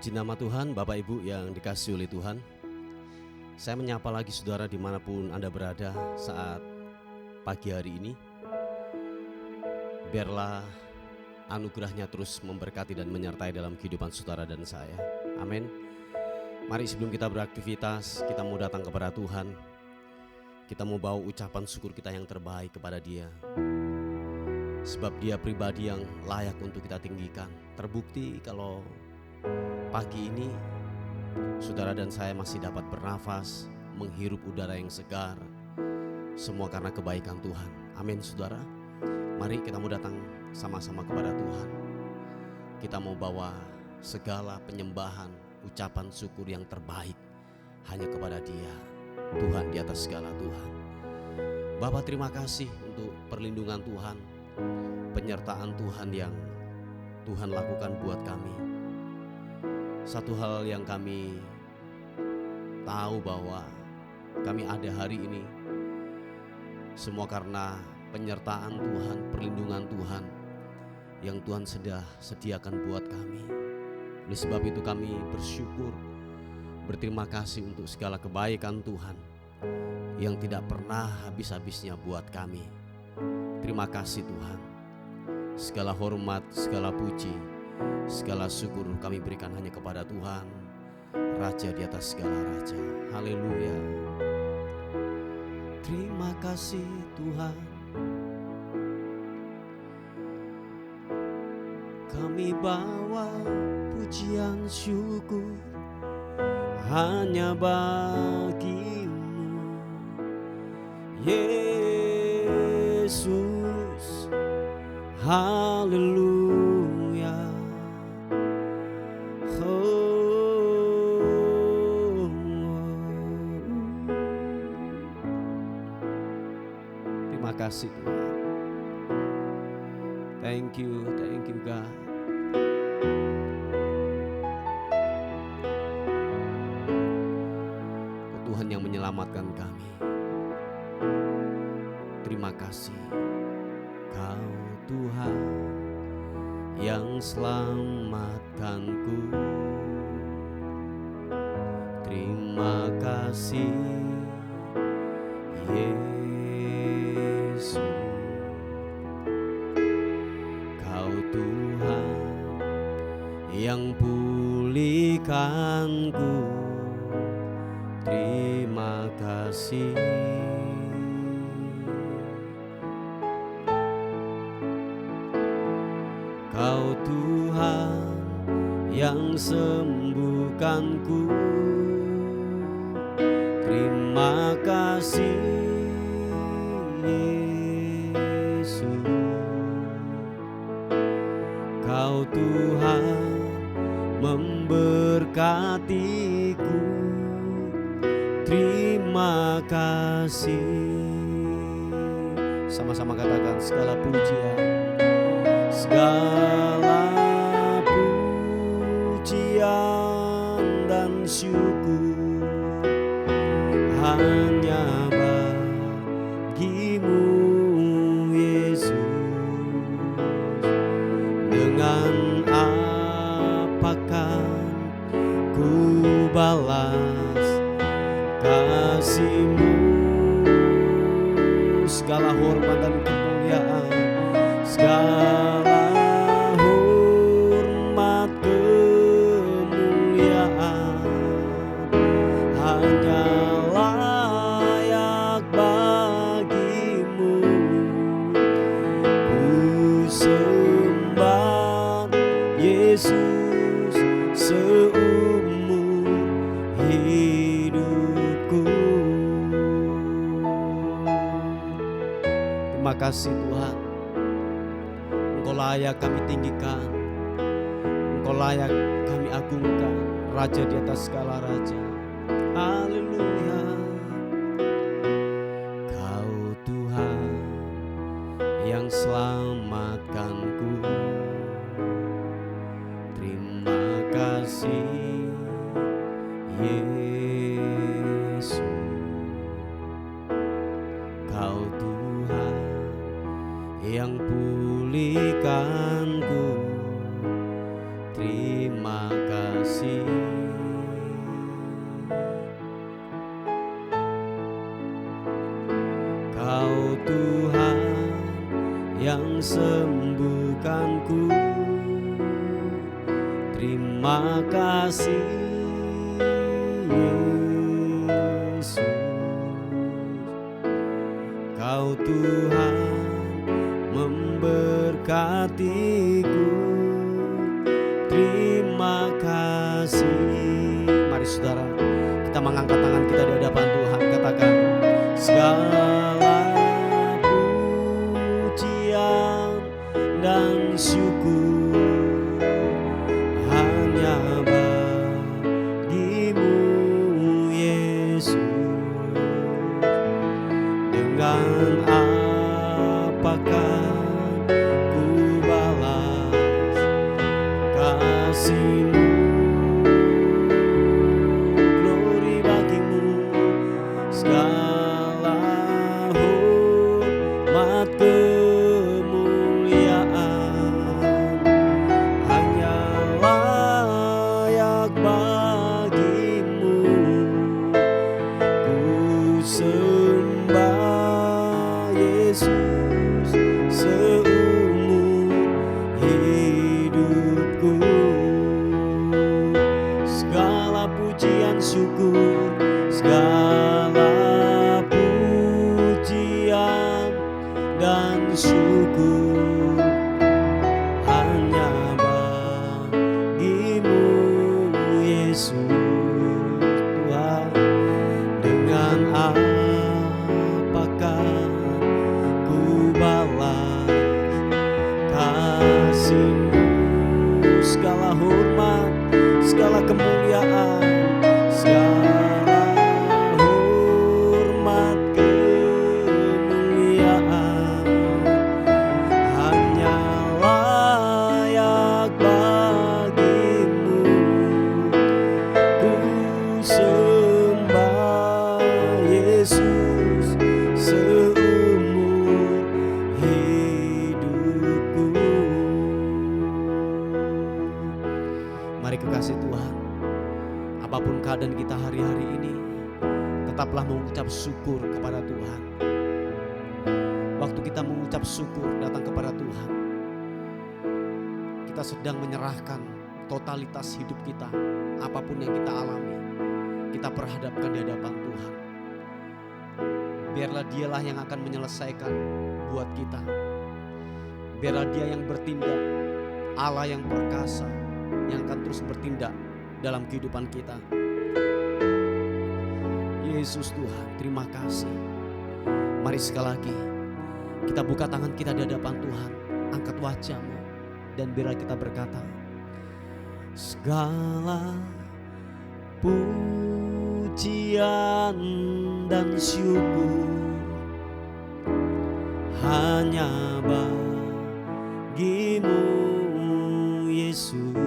Puji nama Tuhan, Bapak Ibu yang dikasihi oleh Tuhan. Saya menyapa lagi saudara dimanapun Anda berada saat pagi hari ini. Biarlah anugerahnya terus memberkati dan menyertai dalam kehidupan saudara dan saya. Amin. Mari sebelum kita beraktivitas, kita mau datang kepada Tuhan. Kita mau bawa ucapan syukur kita yang terbaik kepada Dia. Sebab Dia pribadi yang layak untuk kita tinggikan. Terbukti kalau pagi ini saudara dan saya masih dapat bernafas, menghirup udara yang segar. Semua karena kebaikan Tuhan. Amin saudara. Mari kita mau datang sama-sama kepada Tuhan. Kita mau bawa segala penyembahan, ucapan syukur yang terbaik hanya kepada Dia, Tuhan di atas segala Tuhan. Bapa, terima kasih untuk perlindungan Tuhan, penyertaan Tuhan yang Tuhan lakukan buat kami. Satu hal yang kami tahu bahwa kami ada hari ini semua karena penyertaan Tuhan, perlindungan Tuhan yang Tuhan sudah sediakan buat kami. Oleh sebab itu kami bersyukur, berterima kasih untuk segala kebaikan Tuhan yang tidak pernah habis-habisnya buat kami. Terima kasih Tuhan. Segala hormat, segala puji, segala syukur kami berikan hanya kepada Tuhan, Raja di atas segala raja. Haleluya. Terima kasih Tuhan. Kami bawa pujian syukur hanya bagimu, Yesus. Haleluya. Terima kasih Tuhan. Thank you God. Tuhan yang menyelamatkan kami. Terima kasih. Kau Tuhan yang selamatkanku. Terima kasih Yesus. Kau Tuhan yang pulihkanku. Terima kasih. Kau Tuhan yang sembuhkanku. Terima kasih Yesus. Kau Tuhan memberkatiku. Terima kasih. Sama-sama katakan segala pujian, segala pujian dan syukur hanya bagimu Yesus. Dengan apakah ku balas kasih-Mu? Segala hormat dan kemuliaan, segala hormat kemuliaan hanya layak bagimu. Ku sembah Yesus seumur hidupku. Terima kasih Tuhan. Engkau layak kami tinggikan, Engkau layak kami agungkan, Raja di atas segala raja. Haleluya. Kau Tuhan yang selamatkanku. Terima kasih Yesus. Kau Tuhan yang pulihkanku. Terima kasih. kasih. Kau Tuhan yang sembuhkanku, terima kasih Yesus. Kau Tuhan memberkatiku, terima kasih. Mari saudara, kita mengangkat tangan kita di hadapan Tuhan, katakan segala pujian dan syukur hanya bagimu Yesus. Dengan apakah ku balas kasih-Mu? Glory bagimu, segala hormat kemuliaan hanya layak bagimu. Ku sembah Yesus seumur hidupku. Segala pujian syukur, segala pujian dan syukur hanya bagimu Yesus. Tuhan, dengan apakah ku balas kasih-Mu? Segala hormat, segala kemuliaan, segala hormat kemuliaan hanya layak bagimu. Ku sembah Yesus seumur hidupku. Mari kekasih Tuhan, apapun keadaan kita hari-hari ini, tetaplah mengucap syukur kepada Tuhan. Waktu kita mengucap syukur datang kepada Tuhan, kita sedang menyerahkan totalitas hidup kita. Apapun yang kita alami, kita perhadapkan di hadapan Tuhan. Biarlah Dialah yang akan menyelesaikan buat kita. Biarlah Dia yang bertindak, Allah yang perkasa, yang akan terus bertindak dalam kehidupan kita. Yesus Tuhan, terima kasih. Mari sekali lagi kita buka tangan kita di hadapan Tuhan, angkat wajah-Mu, dan biarlah kita berkata, segala pujian dan syukur hanya bagimu Yesus.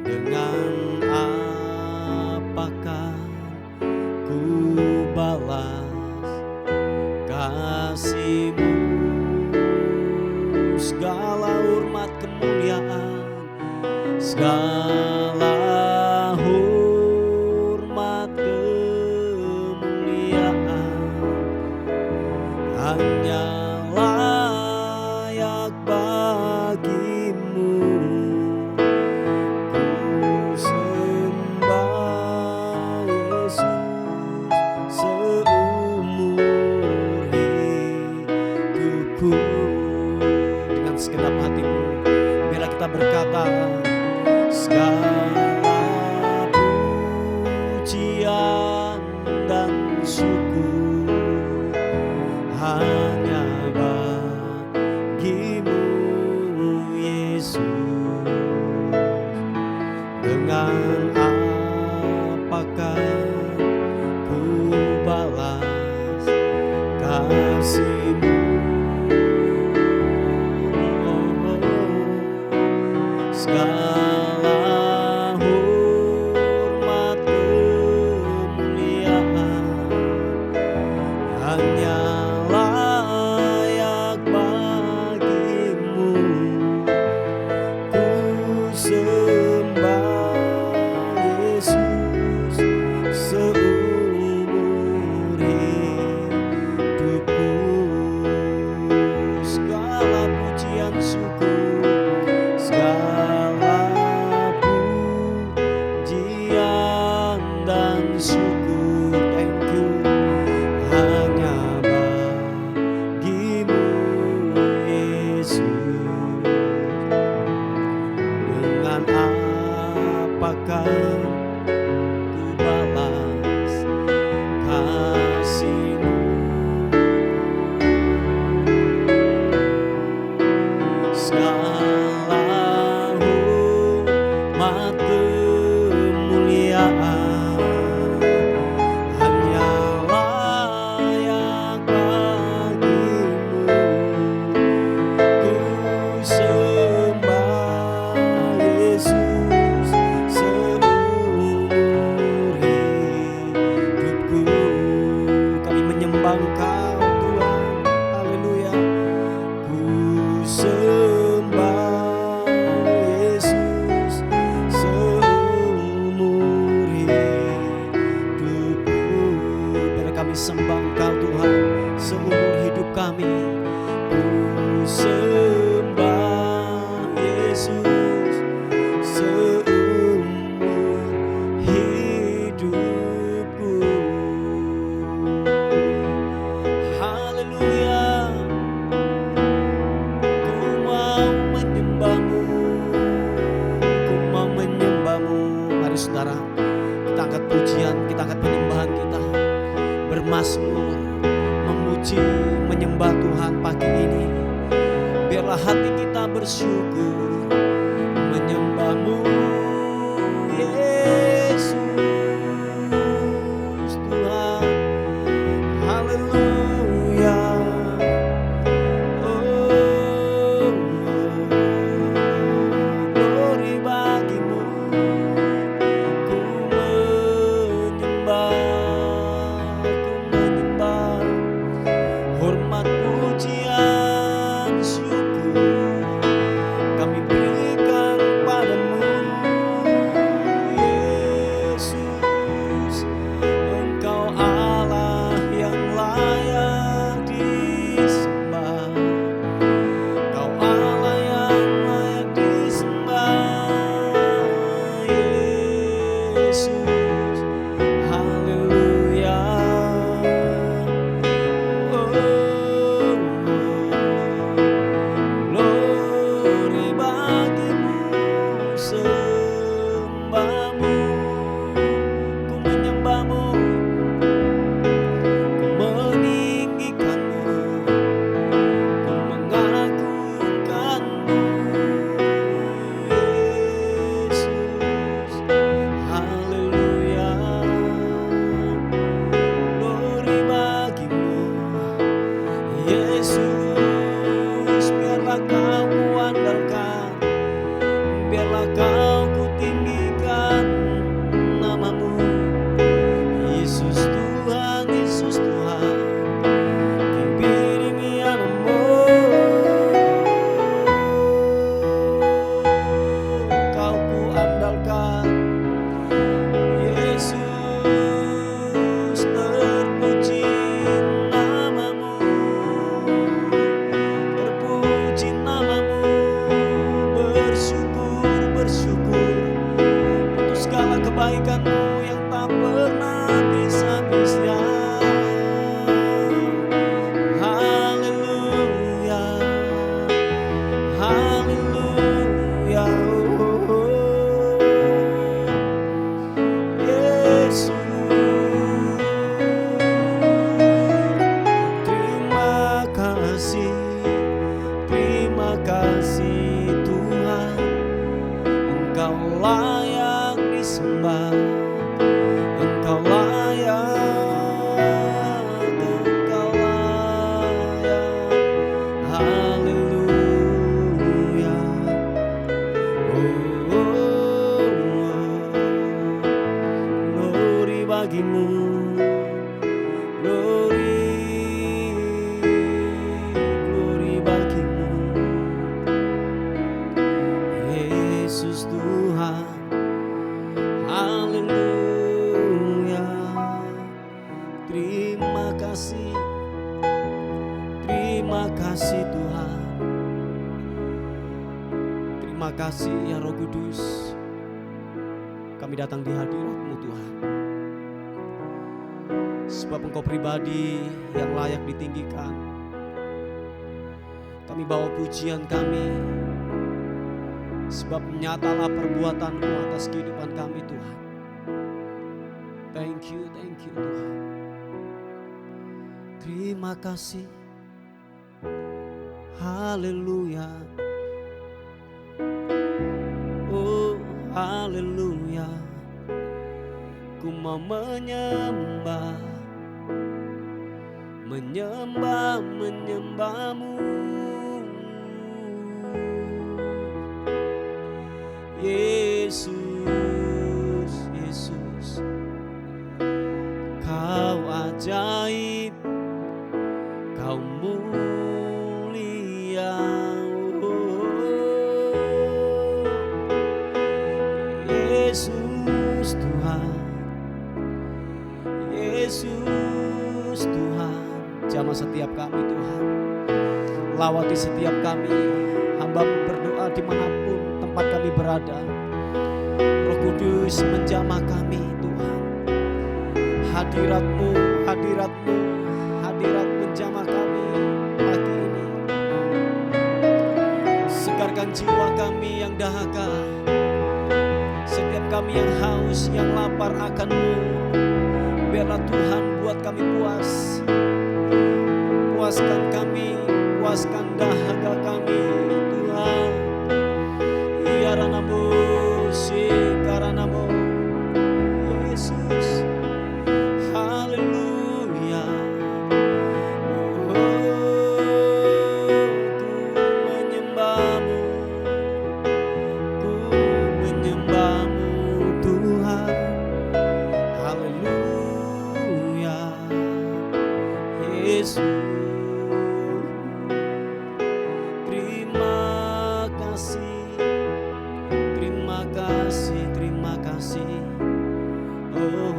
Dengan apakah ku balas kasih-Mu? Segala hormat kemuliaan, segala hormat kemuliaan hanya layak bagimu. Ku sembah Yesus seumur hidupku. Dengan segenap hatimu, biarlah kita berkata, segala pujian dan syukur hanya bagimu Yesus. Dengan apakah ku balas kasih-Mu? Segala sembah Yesus seumur hidupku. Haleluya, ku mau menyembahmu, ku mau menyembahmu. Mari saudara, kita angkat pujian, kita angkat penyembahan kita, bermazmur, memuji, menyembah Tuhan pagi ini. Biarlah hati kita bersyukur, menyembahmu Yesus Tuhan. Haleluya. Oh, glory bagimu, ku menyembah, hormat pujian syukur kami berikan padamu Yesus. Engkau Allah yang layak disembah, Engkau Allah yang layak disembah Yesus. Haleluya. Glory bagimu, sembahmu, ku menyembahmu, ku meninggikanmu, ku mengagungkanmu Yesus. Haleluya. Glory bagimu Yesus. Biarlah kau kuandalkan, biarlah kau kutinggikan namamu Yesus Tuhan, Yesus Tuhan. Kibirimi kau kuandalkan Yesus, terpuji namamu, terpuji namamu. Bersyukur, bersyukur untuk segala kebaikanmu yang tak pernah bisa-bisa. Haleluya, haleluya. Yesus, terima kasih, terima kasih Tuhan. Engkau layak disembah, Engkau layak, Engkau layak. Haleluya. Glory bagimu, glory bagimu Yesus Tuhan. Haleluya. Terima kasih, terima kasih Tuhan. Terima kasih ya Roh Kudus. Kami datang di hadirat-Mu Tuhan, sebab Engkau pribadi yang layak ditinggikan. Kami bawa pujian kami, sebab nyatalah perbuatan-Mu atas kehidupan kami Tuhan. Thank you Tuhan. Terima kasih. Haleluya. Oh haleluya. Ku mau menyembah, menyembah, menyembahmu Yesus, Yesus. Kau ajaib, Kau mulia, oh, Yesus Tuhan, Yesus Tuhan. Jamah setiap kami Tuhan, lawati setiap kami. Hamba-Mu berdoa dimanapun tempat kami berada. Roh Kudus menjamah kami Tuhan. Hadirat-Mu, hadirat-Mu, hadirat menjamah kami pagi ini. Segarkan jiwa kami yang dahaga, setiap kami yang haus, yang lapar akan-Mu. Biarlah Tuhan buat kami puas. Puaskan kami, puaskan dahaga kami Tuhan. Yaranamu, sikaranamu, Yesus. Haleluya. Oh, ku menyembah-Mu, ku menyembah-Mu Tuhan. Haleluya, Yesus. Terima kasih, terima kasih, terima kasih. Oh,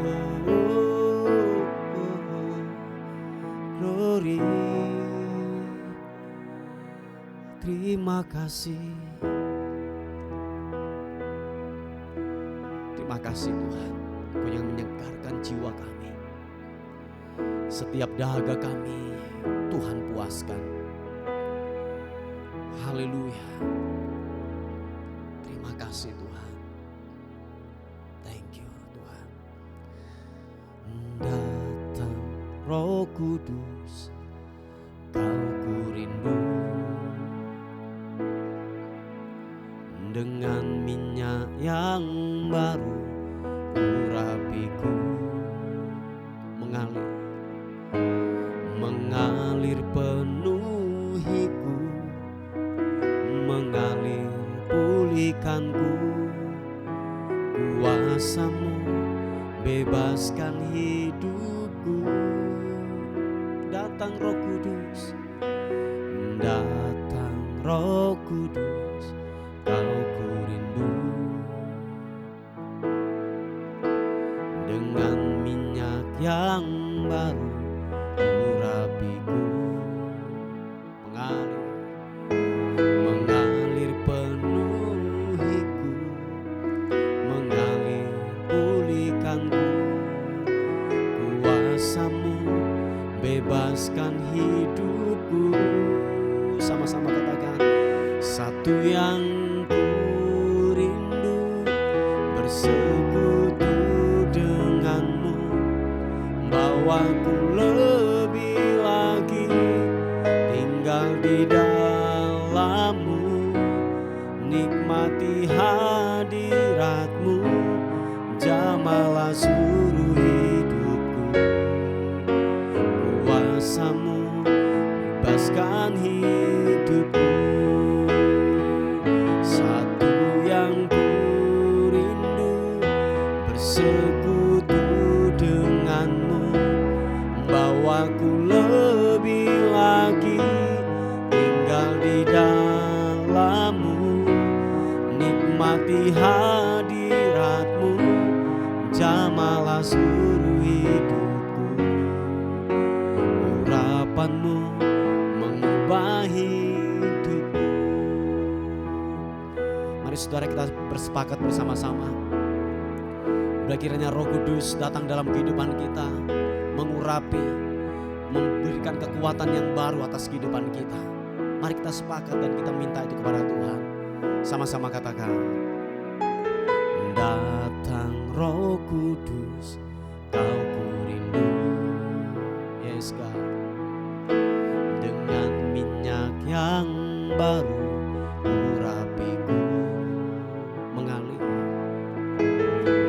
glory. Terima kasih. Terima kasih Tuhan, Kau yang menyegarkan jiwa kami. Setiap dahaga kami Tuhan puaskan. Haleluya. Terima kasih Tuhan. Thank you Tuhan. Datang Roh Kudus, Kau ku rindu. Dengan minyak yang baru urapiku mengalir, mengalir penuhiku, mengalir pulihkanku. Kuasa-Mu bebaskan hidupku. Datang Roh Kudus, datang Roh Kudus, Kau ku rindu. Dengan minyak yang baru urapiku, mengalir, mengalir penuhiku, mengalir pulihkanku. Kuasa-Mu bebaskan hidupku. Sama-sama katakan. Satu yang ku rindu, bersekutu dengan-Mu, bawaku lebih lagi tinggal di dalam-Mu, nikmati hadirat-Mu, jamalah seluruh hidupku. Kuasa-Mu bebaskan hidupku. Satu yang ku rindu, bersekutu dengan-Mu, bawaku lebih lagi tinggal di dalam-Mu, nikmati hadirat-Mu, jamalah seluruh hidupku. Urapan-Mu mengubah hidupku. Mari saudara kita bersepakat bersama-sama. Bila kiranya Roh Kudus datang dalam kehidupan kita, mengurapi, memberikan kekuatan yang baru atas kehidupan kita. Mari kita sepakat dan kita minta itu kepada Tuhan. Sama-sama katakan. Datang Roh Kudus, Kau ku rindu. Yes God. Dengan minyak yang baru urapiku, mengalir,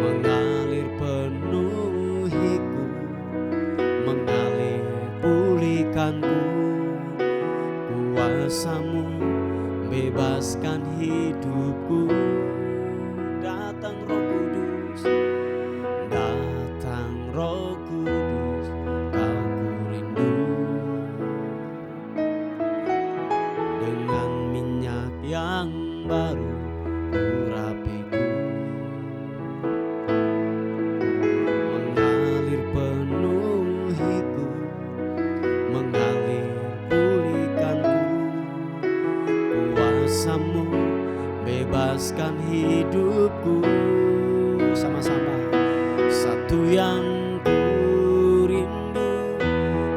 mengalir penuhiku, mengalir pulihkanku. Kuasa-Mu bebaskan hidupku. Datang Roh Kudus, datang Roh Kudus, Kau ku rindu. Dengan minyak yang baru urapiku, mengalir penuhiku, mengalir pulihkanku. kuasa-Mu bebaskan hidupku. Sama-sama. Satu yang ku rindu,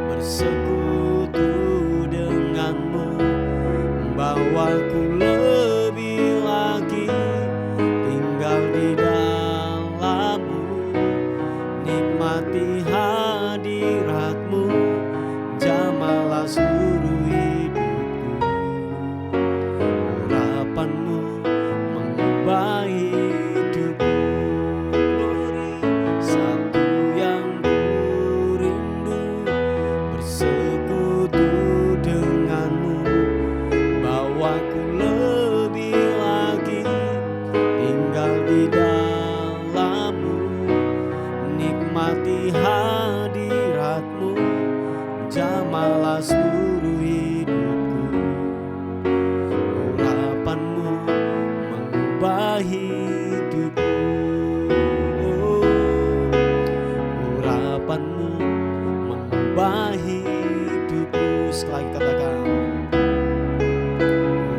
bersekutu denganmu, membawaku lebih lagi tinggal di dalammu, nikmati hadiratmu, jamalah seluruh hidupku. Urapanmu mengubah hidupku. Glory. Satu yang ku rindu, bersekutu denganmu, bawaku lebih lagi tinggal di dalammu, nikmati hadiratmu, jamalah seluruh hidupku. Urapanmu mengubah hidupku. Urapanmu mengubah hidupku. Sekali katakan,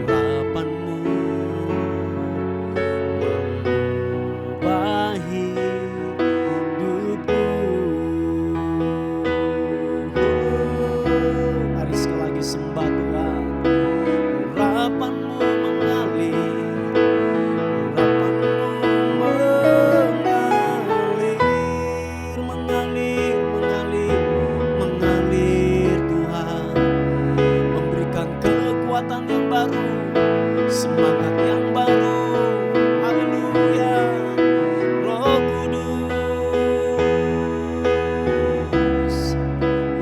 urapanmu mengubah hidupku. Mari sekali lagi sembah Tuhan. Urapanmu mengalir, urapanmu mengalir Tuhan, memberikan kekuatan yang baru, semangat yang baru. Haleluya. Roh Kudus,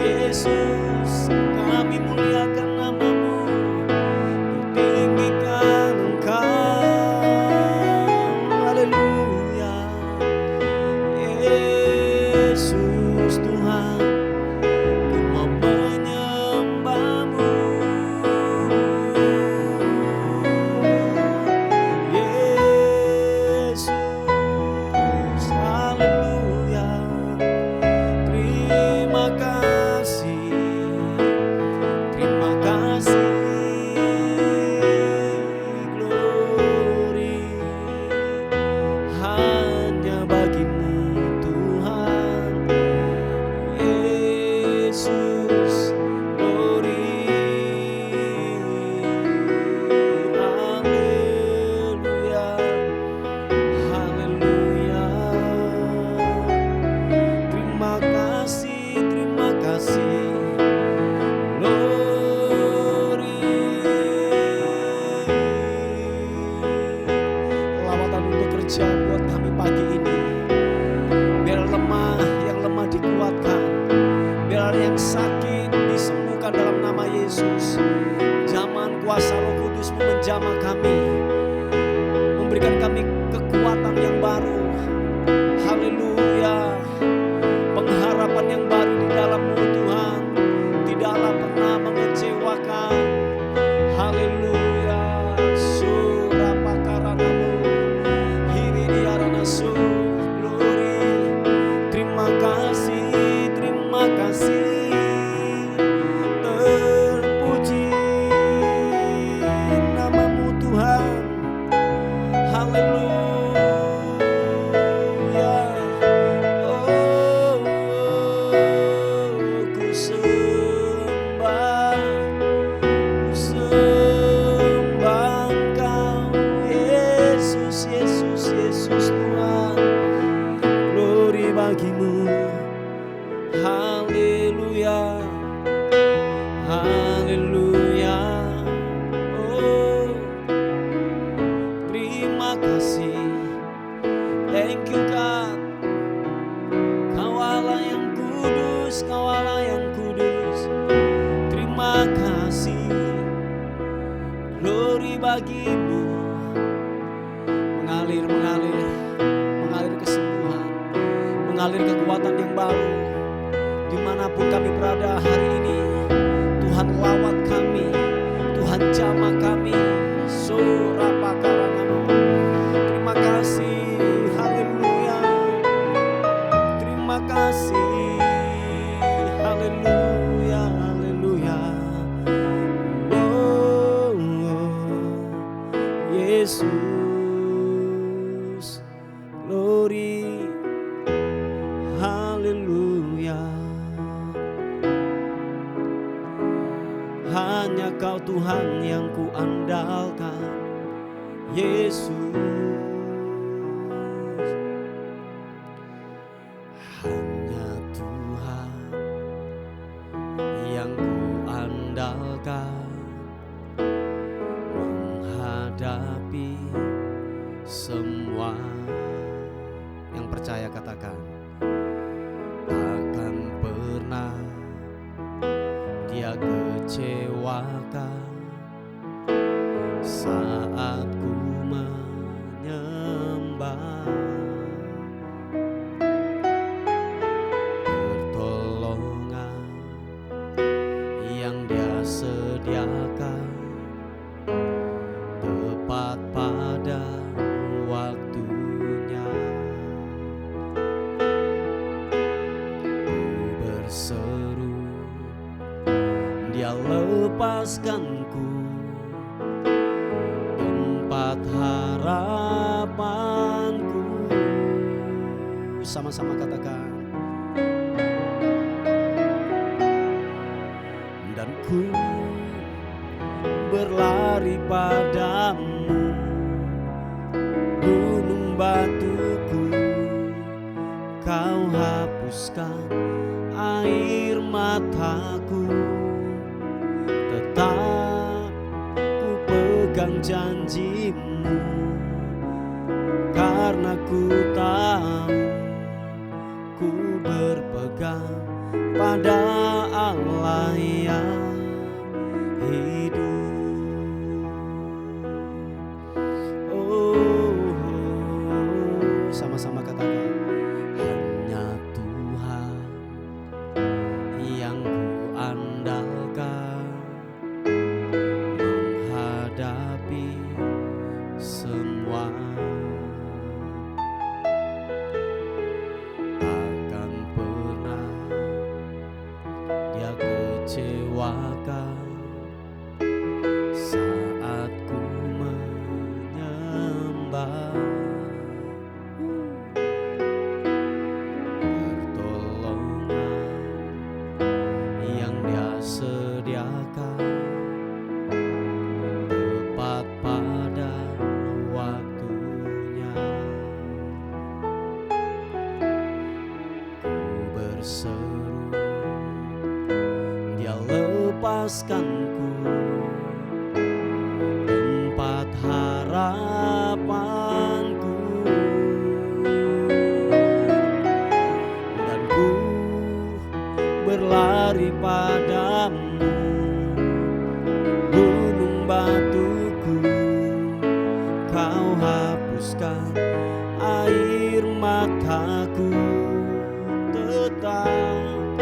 Yesus, kami muliakan nama-Mu, tinggikan Engkau. Haleluya. Yesus Tuhan, ku mau menyembah-Mu. Yesus, haleluya. Terima kasih, terima kasih. Glory hanya bagi-Mu Tuhan. Yesus, glory. Haleluya, haleluya. Terima kasih, terima kasih. Glory. Lawatan untuk kerja buat kami pagi ini. Biar yang lemah dikuatkan, biar yang sakit disembuhkan dalam nama Yesus. Zaman kuasa Roh Kudus menjamah kami, memberikan kami kekuatan yang baru. Haleluya. Pengharapan yang baru di dalam-Mu Tuhan, tidaklah pernah mengecewakan. Haleluya. Surapakaranamu, hiridiaranasu. Glory. Terima kasih, terima kasih. Terpuji nama-Mu Tuhan. Haleluya. Oh, ku sembah Engkau. Yesus, Yesus, Yesus Tuhan. Glory bagi-Mu. Haleluya, haleluya. Oh, terima kasih. Thank you God. Kau Allah yang kudus, Kau Allah yang kudus. Terima kasih. Glory bagi-Mu. Mengalir, mengalir, mengalir kesembuhan, mengalir kekuatan yang baru. Dimanapun kami berada hari ini, Tuhan lawat kami, Tuhan jamah kami. Surapakaranamu. Terima kasih. Haleluya. Terima kasih. Haleluya, haleluya. Oh, oh. Yesus. Glory, haleluya. Hanya Kau Tuhan yang ku andalkan, Yesus. Hanya Tuhan yang ku andalkan menghadapi semua. Yang percaya katakan, takkan pernah Dia kecewakan saat ku menyembah. Pertolongan yang Dia sediakan tepat pada waktunya. Ku berseru, Dia lepaskanku tempat harapanku. Sama-sama katakan. Dan ku berlari padamu, gunung batuku, Kau hapuskan air mataku. Tetap ku pegang janji-Mu, karena ku tahu ku berpegang pada Allah yang hidup. Oh, sama-sama katakan, hanya Tuhan yang ku andalkan menghadapi semua. Takkan pernah Dia kecewakan saat ku menyembah. Pertolongan yang Dia sediakan tepat pada waktunya. Ku berseru, Dia lepaskanku tempat harapanku. Dan ku berlari padamu, gunung batuku, Kau hapuskan air mataku. Tetap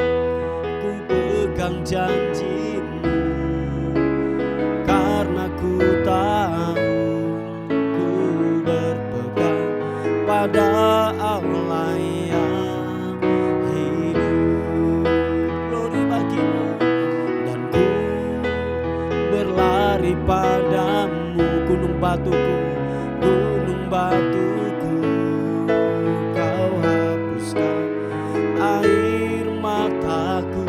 ku pegang janji-Mu, karena ku tahu ku berpegang pada Allah yang hidup. Glory bagi-Mu. Dan ku berlari padamu, gunung batuku, gunung batuku, Kau hapuskan air mataku.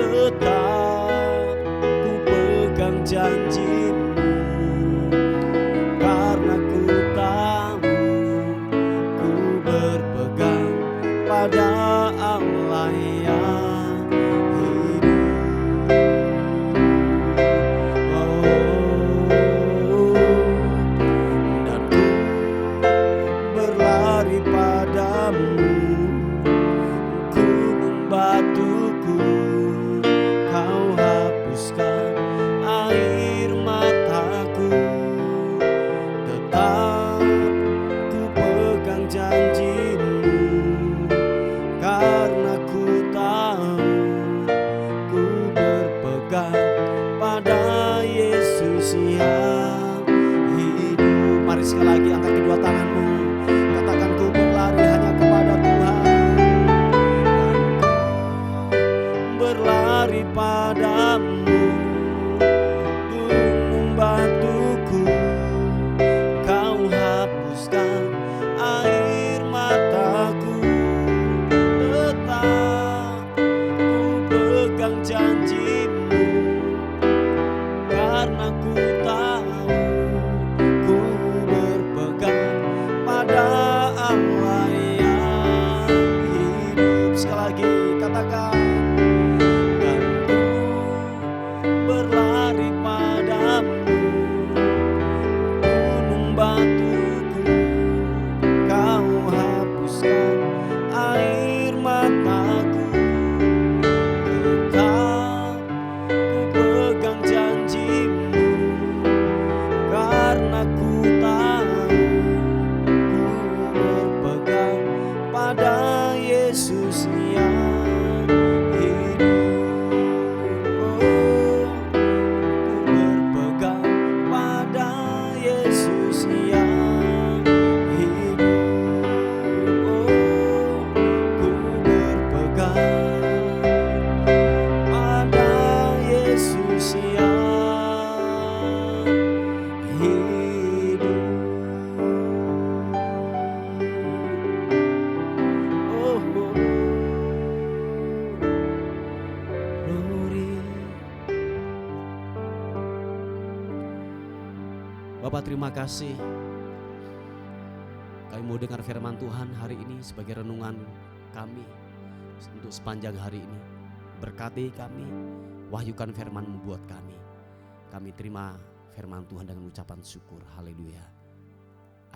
Tetap ku pegang janji-Mu, karena ku tahu ku berpegang pada Allah yang hidup. Oh, dan ku berlari padamu, gunung batuku, Kau hapuskan air mataku. Tetap ku pegang janji-Mu, karena ku tahu ku berpegang pada Yesus yang hidup. Mari sekali lagi angkat kedua tanganmu, katakan, ku berlari hanya kepada Tuhan. Berlari padamu, gunung batuku, tahu ku berpegang pada Allah yang hidup. Sekali lagi katakan, dan ku berlari padamu, gunung batuku kau hapuskan air mataku. Tetap ku pegang janjimu, karena ku tahu ku berpegang pada Yesus yang hidup. Oh, ku berpegang pada Yesus yang hidup. Oh, ku berpegang pada Yesus yang hidup. Oh, glory. Bapak, terima kasih. Kami mau dengar firman Tuhan hari ini sebagai renungan kami untuk sepanjang hari ini. Berkati kami, wahyukan firman-Mu buat kami. Kami terima firman Tuhan dengan ucapan syukur. Haleluya.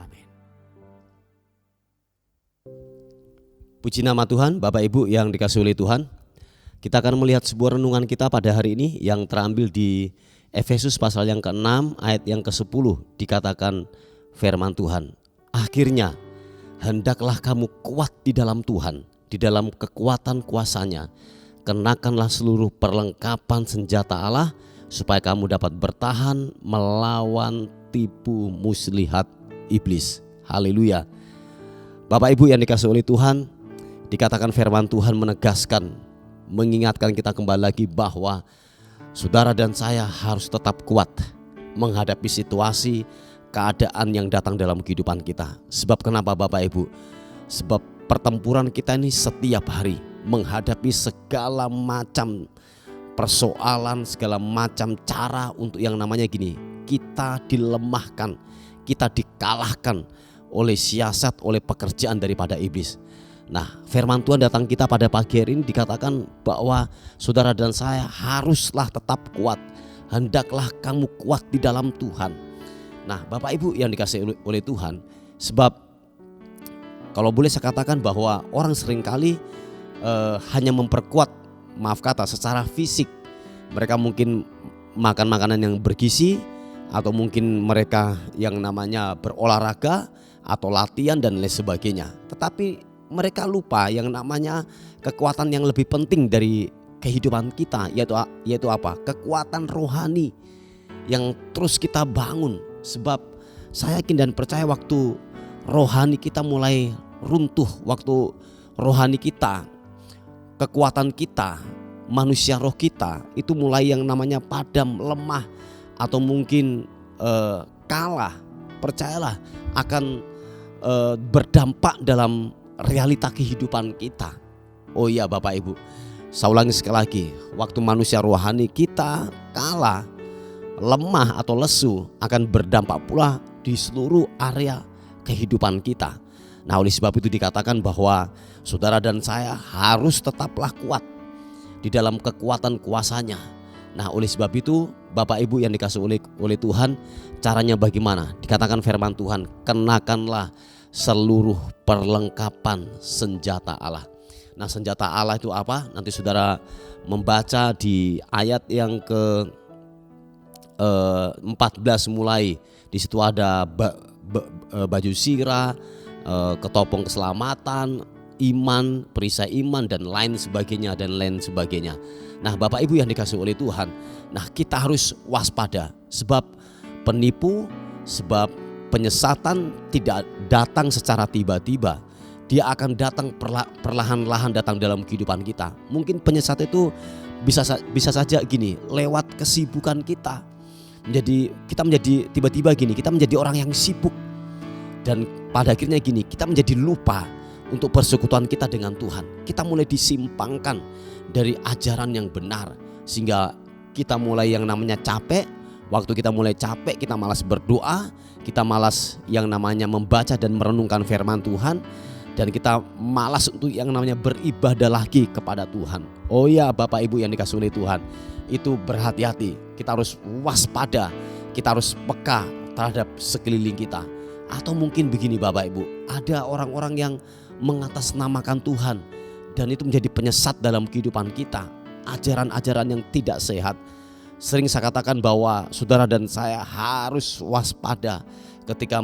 Amin. Puji nama Tuhan, Bapak Ibu yang dikasihi oleh Tuhan. Kita akan melihat sebuah renungan kita pada hari ini yang terambil di Efesus pasal yang ke-6 ayat yang ke-10. Dikatakan firman Tuhan, akhirnya hendaklah kamu kuat di dalam Tuhan, di dalam kekuatan kuasa-Nya. Kenakanlah seluruh perlengkapan senjata Allah supaya kamu dapat bertahan melawan tipu muslihat iblis. Haleluya. Bapak Ibu yang dikasihi oleh Tuhan, dikatakan firman Tuhan menegaskan, mengingatkan kita kembali lagi bahwa saudara dan saya harus tetap kuat menghadapi situasi, keadaan yang datang dalam kehidupan kita. Sebab kenapa Bapak Ibu? Sebab pertempuran kita ini setiap hari menghadapi segala macam persoalan, segala macam cara untuk yang namanya gini, kita dilemahkan, kita dikalahkan oleh siasat, oleh pekerjaan daripada iblis. Nah, firman Tuhan datang kita pada pagi hari ini dikatakan bahwa saudara dan saya haruslah tetap kuat. Hendaklah kamu kuat di dalam Tuhan. Nah, Bapak Ibu yang dikasihi oleh Tuhan, sebab kalau boleh saya katakan bahwa orang seringkali hanya memperkuat, maaf kata, secara fisik. Mereka mungkin makan makanan yang bergizi, atau mungkin mereka yang namanya berolahraga atau latihan dan lain sebagainya. Tetapi mereka lupa yang namanya kekuatan yang lebih penting dari kehidupan kita, yaitu apa? Kekuatan rohani yang terus kita bangun. Sebab saya yakin dan percaya waktu rohani kita mulai runtuh, waktu rohani kita, kekuatan kita, manusia roh kita itu mulai yang namanya padam, lemah, atau mungkin kalah, percayalah akan berdampak dalam realita kehidupan kita. Oh iya Bapak Ibu, saya ulangi sekali lagi, waktu manusia rohani kita kalah, lemah atau lesu, akan berdampak pula di seluruh area kehidupan kita. Nah, oleh sebab itu dikatakan bahwa saudara dan saya harus tetaplah kuat di dalam kekuatan kuasa-Nya. Nah, oleh sebab itu Bapak Ibu yang dikasihi oleh Tuhan, caranya bagaimana? Dikatakan firman Tuhan, kenakanlah seluruh perlengkapan senjata Allah. Nah, senjata Allah itu apa? Nanti saudara membaca di ayat yang ke 14 mulai. Di situ ada baju sirah, ketopong keselamatan, iman, perisai iman, dan lain sebagainya, dan lain sebagainya. Nah, Bapak Ibu yang dikasihi oleh Tuhan, nah kita harus waspada, sebab penipu, sebab penyesatan tidak datang secara tiba-tiba. Dia akan datang perlahan-lahan datang dalam kehidupan kita. Mungkin penyesatan itu bisa saja gini, lewat kesibukan kita. Kita menjadi tiba-tiba gini, kita menjadi orang yang sibuk. Dan pada akhirnya gini, kita menjadi lupa untuk persekutuan kita dengan Tuhan. Kita mulai disimpangkan dari ajaran yang benar, sehingga kita mulai yang namanya capek, Waktu kita mulai capek, kita malas berdoa, kita malas yang namanya membaca dan merenungkan firman Tuhan, dan kita malas untuk yang namanya beribadah lagi kepada Tuhan. Oh ya Bapak Ibu yang dikasihi oleh Tuhan, itu berhati-hati, kita harus waspada, kita harus peka terhadap sekeliling kita. Atau mungkin begini Bapak Ibu, ada orang-orang yang mengatasnamakan Tuhan dan itu menjadi penyesat dalam kehidupan kita, ajaran-ajaran yang tidak sehat. Sering saya katakan bahwa saudara dan saya harus waspada ketika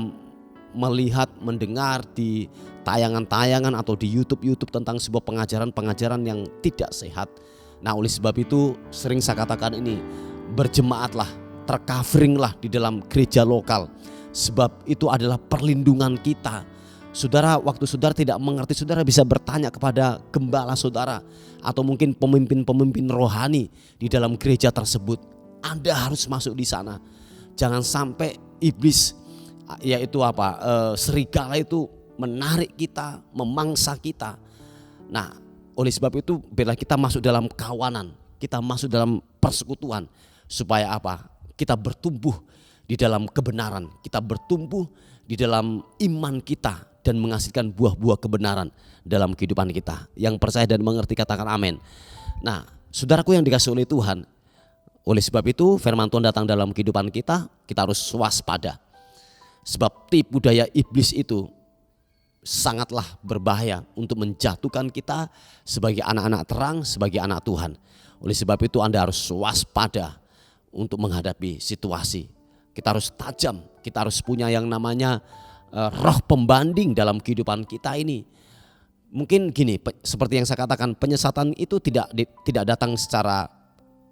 melihat, mendengar di tayangan-tayangan atau di YouTube tentang sebuah pengajaran-pengajaran yang tidak sehat. Nah, oleh sebab itu sering saya katakan ini, berjemaatlah, tercoveringlah di dalam gereja lokal, sebab itu adalah perlindungan kita. Saudara, waktu saudara tidak mengerti, saudara bisa bertanya kepada gembala saudara atau mungkin pemimpin-pemimpin rohani di dalam gereja tersebut. Anda harus masuk di sana. Jangan sampai iblis, yaitu serigala itu menarik kita, memangsa kita. Nah, oleh sebab itu bila kita masuk dalam kawanan, kita masuk dalam persekutuan, supaya apa? Kita bertumbuh di dalam kebenaran, kita bertumbuh di dalam iman kita dan menghasilkan buah-buah kebenaran dalam kehidupan kita. Yang percaya dan mengerti katakan amin. Nah, saudaraku yang dikasihi oleh Tuhan, oleh sebab itu firman Tuhan datang dalam kehidupan kita, kita harus waspada. Sebab tipu daya iblis itu sangatlah berbahaya untuk menjatuhkan kita sebagai anak-anak terang, sebagai anak Tuhan. Oleh sebab itu Anda harus waspada untuk menghadapi situasi. Kita harus tajam, kita harus punya yang namanya roh pembanding dalam kehidupan kita ini. Mungkin gini, seperti yang saya katakan, penyesatan itu tidak datang secara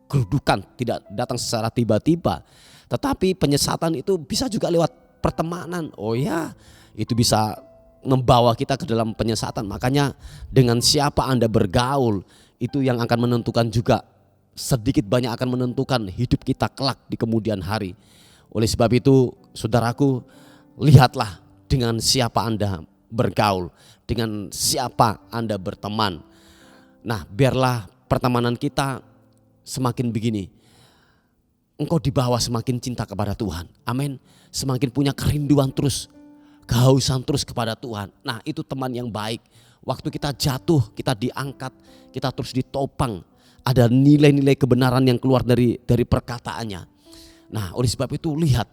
gerudukan, tidak datang secara tiba-tiba. Tetapi penyesatan itu bisa juga lewat pertemanan. Oh ya, itu bisa membawa kita ke dalam penyesatan. Makanya dengan siapa Anda bergaul, itu yang akan menentukan juga, sedikit banyak akan menentukan hidup kita kelak di kemudian hari. Oleh sebab itu saudaraku, lihatlah dengan siapa Anda bergaul, dengan siapa Anda berteman. Nah, biarlah pertemanan kita semakin begini, engkau dibawa semakin cinta kepada Tuhan. Amin. Semakin punya kerinduan terus, kehausan terus kepada Tuhan. Nah, itu teman yang baik. Waktu kita jatuh, kita diangkat, kita terus ditopang. Ada nilai-nilai kebenaran yang keluar dari perkataannya. Nah, oleh sebab itu lihat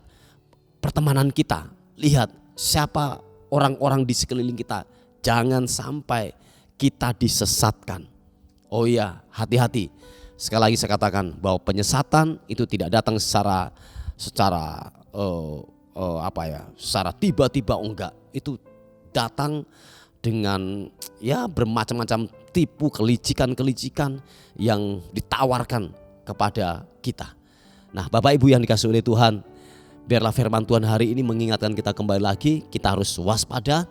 pertemanan kita, lihat siapa orang-orang di sekeliling kita. Jangan sampai kita disesatkan. Oh iya, hati-hati. Sekali lagi saya katakan bahwa penyesatan itu tidak datang secara tiba-tiba, enggak. Itu datang dengan bermacam-macam tipu, kelicikan-kelicikan yang ditawarkan kepada kita. Nah, Bapak Ibu yang dikasihi oleh Tuhan, biarlah firman Tuhan hari ini mengingatkan kita kembali lagi, kita harus waspada,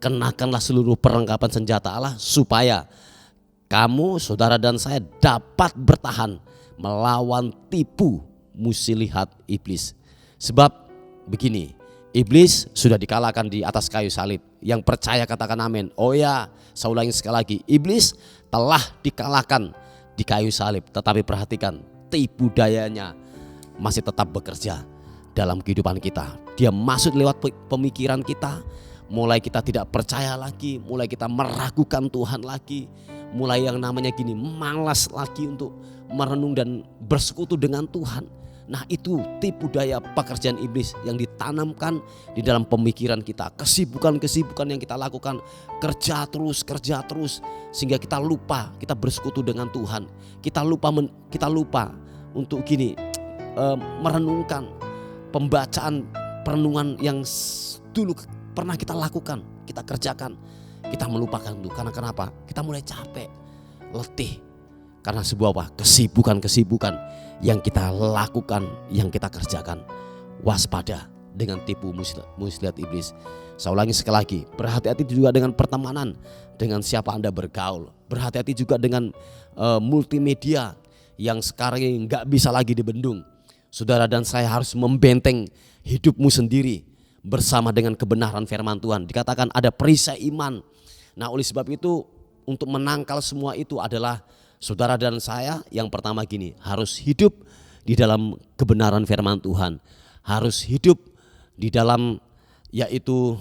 kenakanlah seluruh perlengkapan senjata Allah supaya kamu, saudara dan saya dapat bertahan melawan tipu muslihat iblis. Sebab begini, iblis sudah dikalahkan di atas kayu salib. Yang percaya katakan amin. Oh ya, saya ulangi sekali lagi, iblis telah dikalahkan di kayu salib. Tetapi perhatikan, tipu dayanya masih tetap bekerja dalam kehidupan kita. Dia masuk lewat pemikiran kita, mulai kita tidak percaya lagi, mulai kita meragukan Tuhan lagi, mulai yang namanya gini, malas lagi untuk merenung dan bersekutu dengan Tuhan. Nah, itu tipu daya pekerjaan iblis yang ditanamkan di dalam pemikiran kita. Kesibukan-kesibukan yang kita lakukan, kerja terus sehingga kita lupa kita bersekutu dengan Tuhan. Kita lupa untuk gini, merenungkan pembacaan perenungan yang dulu pernah kita lakukan, kita kerjakan. Kita melupakan itu. Karena kenapa? Kita mulai capek, letih. Karena sebuah kesibukan-kesibukan yang kita lakukan, yang kita kerjakan. Waspada dengan tipu muslihat iblis. Saya ulangi sekali lagi, berhati-hati juga dengan pertemanan, dengan siapa Anda bergaul. Berhati-hati juga dengan multimedia yang sekarang ini gak bisa lagi dibendung. Saudara dan saya harus membenteng hidupmu sendiri bersama dengan kebenaran firman Tuhan. Dikatakan ada perisai iman. Nah, oleh sebab itu untuk menangkal semua itu adalah saudara dan saya yang pertama gini, harus hidup di dalam kebenaran firman Tuhan, harus hidup di dalam yaitu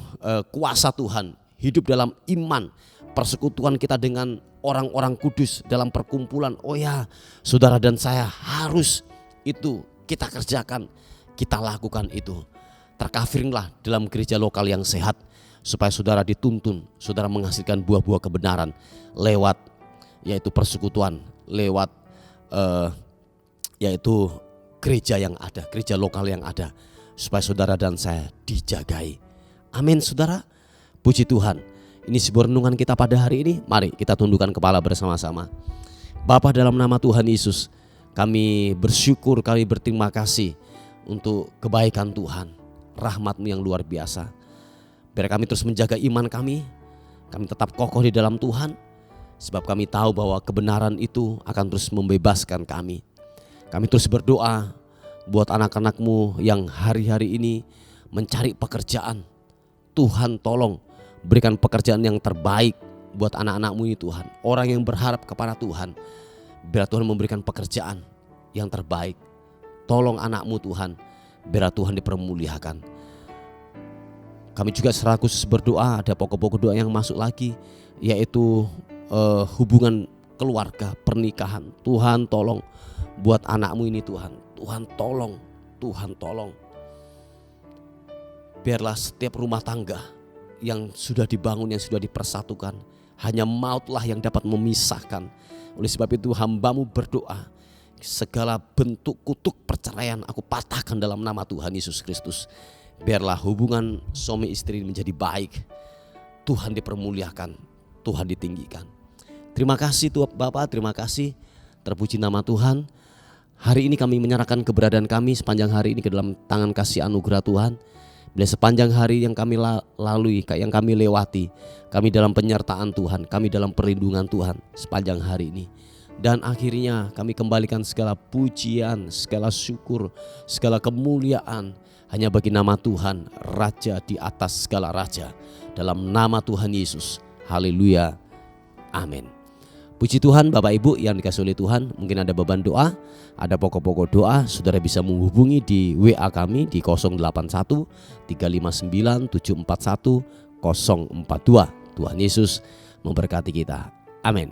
kuasa Tuhan, hidup dalam iman, persekutuan kita dengan orang-orang kudus dalam perkumpulan. Oh ya, saudara dan saya harus itu kita kerjakan, kita lakukan itu. Terkafirlah dalam gereja lokal yang sehat, supaya saudara dituntun, saudara menghasilkan buah-buah kebenaran lewat yaitu persekutuan, lewat yaitu gereja yang ada, gereja lokal yang ada, supaya saudara dan saya dijagai. Amin saudara, puji Tuhan. Ini sebuah renungan kita pada hari ini. Mari kita tundukkan kepala bersama-sama. Bapa, dalam nama Tuhan Yesus, kami bersyukur, kami berterima kasih untuk kebaikan Tuhan, rahmat-Mu yang luar biasa. Biar kami terus menjaga iman kami tetap kokoh di dalam Tuhan, sebab kami tahu bahwa kebenaran itu akan terus membebaskan kami. Kami terus berdoa buat anak-anak-Mu yang hari-hari ini mencari pekerjaan. Tuhan tolong berikan pekerjaan yang terbaik buat anak-anak-Mu ini Tuhan. Orang yang berharap kepada Tuhan, biar Tuhan memberikan pekerjaan yang terbaik. Tolong anak-Mu Tuhan, biar Tuhan dipermuliakan. Kami juga secara khusus berdoa, ada pokok-pokok doa yang masuk lagi, yaitu hubungan keluarga, pernikahan. Tuhan tolong buat anak-Mu ini Tuhan. Tuhan tolong, Tuhan tolong. Biarlah setiap rumah tangga yang sudah dibangun, yang sudah dipersatukan, hanya mautlah yang dapat memisahkan. Oleh sebab itu hamba-Mu berdoa, segala bentuk kutuk perceraian aku patahkan dalam nama Tuhan Yesus Kristus. Biarlah hubungan suami istri menjadi baik. Tuhan dipermuliakan, Tuhan ditinggikan. Terima kasih Tuhan Bapa, terima kasih. Terpuji nama Tuhan. Hari ini kami menyerahkan keberadaan kami sepanjang hari ini ke dalam tangan kasih anugerah Tuhan. Bila sepanjang hari yang kami lalui, yang kami lewati, kami dalam penyertaan Tuhan, kami dalam perlindungan Tuhan sepanjang hari ini. Dan akhirnya kami kembalikan segala pujian, segala syukur, segala kemuliaan hanya bagi nama Tuhan, Raja di atas segala raja. Dalam nama Tuhan Yesus, haleluya, amin. Puji Tuhan. Bapak Ibu yang dikasihi oleh Tuhan, mungkin ada beban doa, ada pokok-pokok doa, saudara bisa menghubungi di WA kami di 081 359 741 042. Tuhan Yesus memberkati kita, amin.